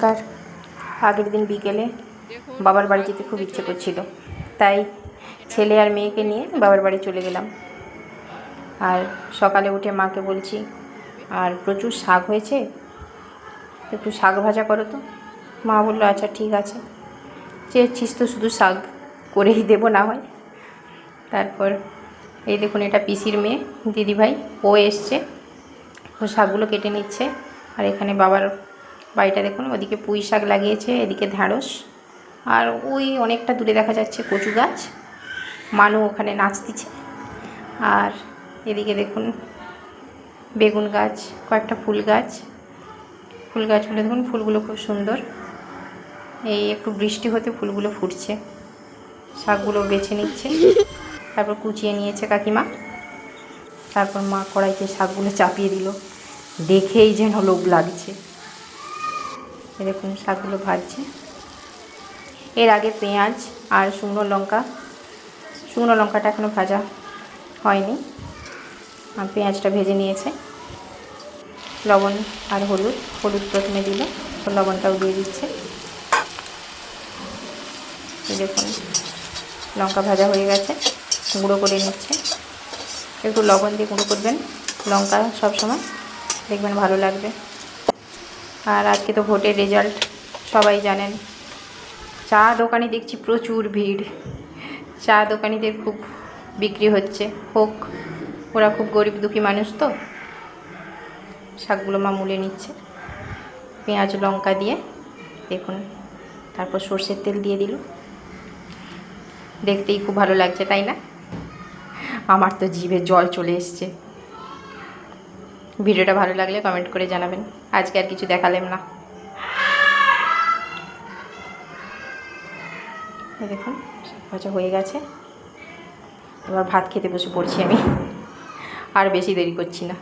তার আগের দিন বিকেলে বাবার বাড়ি যেতে খুব ইচ্ছে করছিল, তাই ছেলে আর মেয়েকে নিয়ে বাবার বাড়ি চলে গেলাম। আর সকালে উঠে মাকে বলছি, আর প্রচুর শাক হয়েছে, একটু শাক ভাজা করো তো। মা বললো আচ্ছা ঠিক আছে, চেয়েছিস তো শুধু শাক করেই দেবো না হয়। তারপর এই দেখুন, এটা পিসির মেয়ে দিদিভাই, ও এসছে, ও শাকগুলো কেটে নিচ্ছে। আর এখানে বাবার বাড়িটা দেখুন, ওদিকে পুঁই শাক লাগিয়েছে, এদিকে ঢ্যাঁড়স, আর ওই অনেকটা দূরে দেখা যাচ্ছে কচু গাছ, মানু ওখানে নাচ দিচ্ছে। আর এদিকে দেখুন বেগুন গাছ, কয়েকটা ফুল গাছগুলো দেখুন, ফুলগুলো খুব সুন্দর। এই একটু বৃষ্টি হতে ফুলগুলো ফুটছে। শাকগুলো বেছে নিচ্ছে, তারপর কুচিয়ে নিয়েছে কাকিমা। তারপর মা কড়াইতে শাকগুলো চাপিয়ে দিল, দেখেই যেন লোভ লাগছে। দেখুন শাকগুলো ভাজছে। এর আগে পেঁয়াজ আর শুকনো লঙ্কাটা এখনও ভাজা হয়নি, আর পেঁয়াজটা ভেজে নিয়েছে। লবণ আর হলুদ প্রথমে দিল, লবণটাও দিয়ে দিচ্ছে। দেখুন লঙ্কা ভাজা হয়ে গেছে, গুঁড়ো করে নিচ্ছে। একটু লবণ দিয়ে গুঁড়ো করবেন লঙ্কা, সবসময় দেখবেন ভালো লাগবে। আর আজকে তো ভোটের রেজাল্ট সবাই জানেন। চা দোকানে দেখছি প্রচুর ভিড়, চা দোকানিদের খুব বিক্রি হচ্ছে, হোক, ওরা খুব গরিব দুঃখী মানুষ তো। শাকগুলো মা মুলে নিচ্ছে পেঁয়াজ লঙ্কা দিয়ে, দেখুন। তারপর সর্ষের তেল দিয়ে দিল, দেখতেই খুব ভালো লাগছে, তাই না? আমার তো জিভে জল চলে এসছে। ভিডিওটা ভালো লাগলে কমেন্ট করে জানাবেন। আজকে আর কিছু দেখালাম না। দেখুন ভাজা হয়ে গেছে, এবার ভাত খেতে বসে পড়ছি আমি, আর বেশি দেরি করছি না।